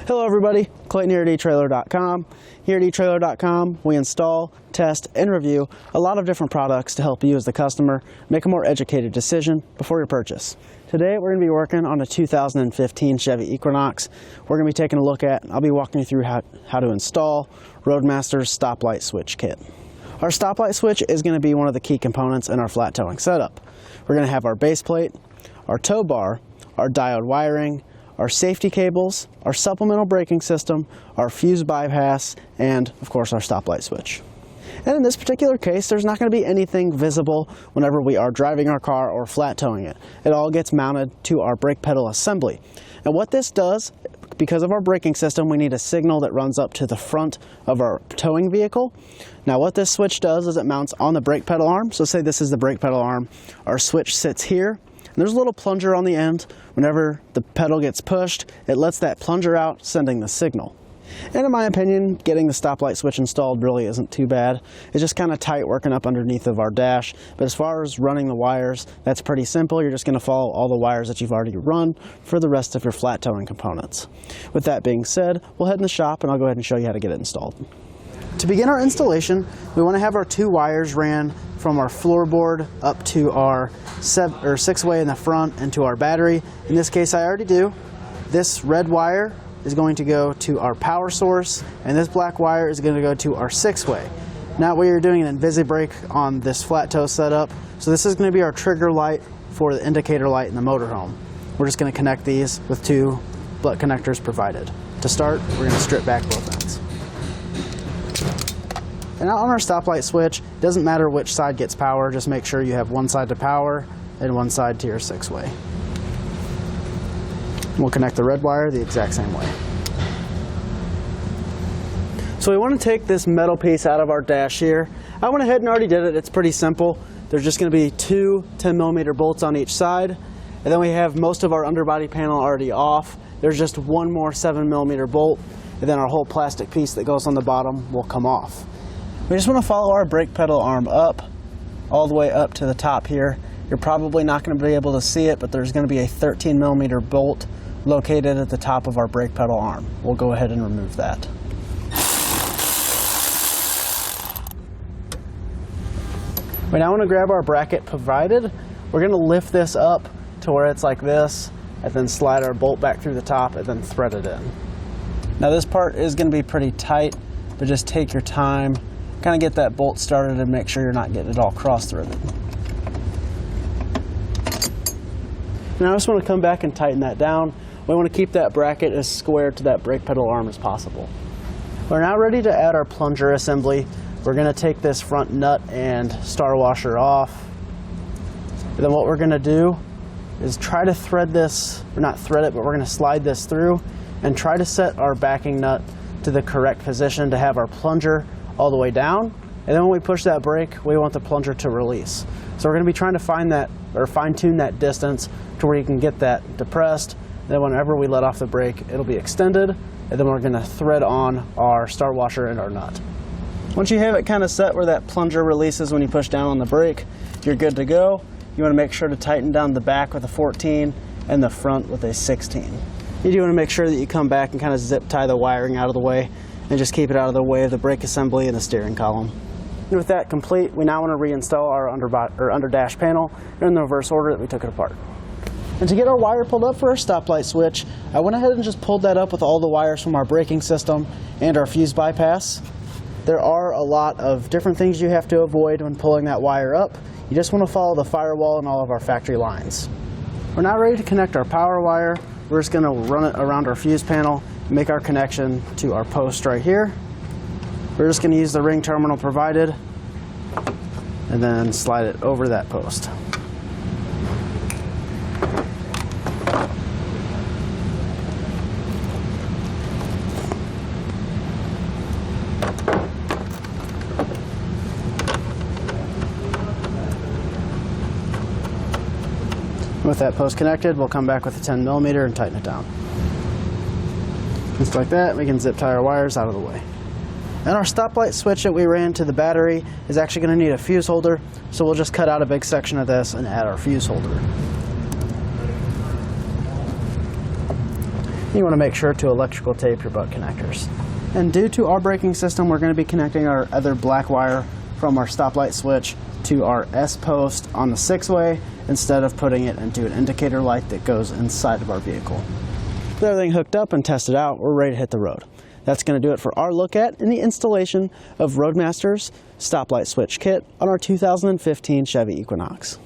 Hello everybody, Clayton here at etrailer.com. Here at etrailer.com, we install, test, and review a lot of different products to help you as the customer make a more educated decision before your purchase. Today we're going to be working on a 2015 Chevy Equinox. We're going to be taking a look at, I'll be walking you through how to install Roadmaster's stoplight switch kit. Our stoplight switch is going to be one of the key components in our flat towing setup. We're going to have our base plate, our tow bar, our diode wiring, our safety cables, our supplemental braking system, our fuse bypass, and of course our stoplight switch. And in this particular case, there's not going to be anything visible whenever we are driving our car or flat towing it. It all gets mounted to our brake pedal assembly. And what this does, because of our braking system, we need a signal that runs up to the front of our towing vehicle. Now what this switch does is it mounts on the brake pedal arm. So say this is the brake pedal arm. Our switch sits here. And there's a little plunger on the end. Whenever the pedal gets pushed, it lets that plunger out, sending the signal. And in my opinion, getting the stoplight switch installed really isn't too bad. It's just kind of tight working up underneath of our dash. But as far as running the wires, that's pretty simple. You're just going to follow all the wires that you've already run for the rest of your flat towing components. With that being said, we'll head in the shop and I'll go ahead and show you how to get it installed. To begin our installation, we want to have our two wires ran from our floorboard up to our 6-way in the front and to our battery. In this case, I already do. This red wire is going to go to our power source, and this black wire is going to go to our 6-way. Now we are doing an Invisibreak on this flat tow setup, so this is going to be our trigger light for the indicator light in the motorhome. We're just going to connect these with two butt connectors provided. To start, we're going to strip back both ends. And now on our stoplight switch, it doesn't matter which side gets power, just make sure you have one side to power and one side to your 6-way. We'll connect the red wire the exact same way. So we want to take this metal piece out of our dash here. I went ahead and already did it. It's pretty simple. There's just going to be two 10mm bolts on each side. And then we have most of our underbody panel already off. There's just one more 7mm bolt. And then our whole plastic piece that goes on the bottom will come off. We just want to follow our brake pedal arm up, all the way up to the top here. You're probably not going to be able to see it, but there's going to be a 13mm bolt located at the top of our brake pedal arm. We'll go ahead and remove that. We now want to grab our bracket provided. We're going to lift this up to where it's like this, and then slide our bolt back through the top and then thread it in. Now this part is going to be pretty tight, but just take your time. Kind of get that bolt started and make sure you're not getting it all cross-threaded. Now I just want to come back and tighten that down. We want to keep that bracket as square to that brake pedal arm as possible. We're now ready to add our plunger assembly. We're going to take this front nut and star washer off. And then what we're going to do is try to thread this, or not thread it, but we're going to slide this through and try to set our backing nut to the correct position to have our plunger all the way down, and then when we push that brake, we want the plunger to release. So we're going to be trying to find that, or fine-tune that distance to where you can get that depressed. Then whenever we let off the brake, it'll be extended, and then we're going to thread on our star washer and our nut. Once you have it kind of set where that plunger releases when you push down on the brake, you're good to go. You want to make sure to tighten down the back with a 14 and the front with a 16. You do want to make sure that you come back and kind of zip tie the wiring out of the way and just keep it out of the way of the brake assembly and the steering column. And with that complete, we now want to reinstall our under dash panel in the reverse order that we took it apart. And to get our wire pulled up for our stoplight switch, I went ahead and just pulled that up with all the wires from our braking system and our fuse bypass. There are a lot of different things you have to avoid when pulling that wire up. You just want to follow the firewall and all of our factory lines. We're now ready to connect our power wire. We're just going to run it around our fuse panel, make our connection to our post right here. We're just going to use the ring terminal provided and then slide it over that post. With that post connected, we'll come back with a 10mm and tighten it down. Just like that, we can zip tie our wires out of the way. And our stoplight switch that we ran to the battery is actually going to need a fuse holder, so we'll just cut out a big section of this and add our fuse holder. You want to make sure to electrical tape your butt connectors. And due to our braking system, we're going to be connecting our other black wire from our stoplight switch to our S post on the 6-way instead of putting it into an indicator light that goes inside of our vehicle. With everything hooked up and tested out, we're ready to hit the road. That's going to do it for our look at and the installation of Roadmaster's stoplight switch kit on our 2015 Chevy Equinox.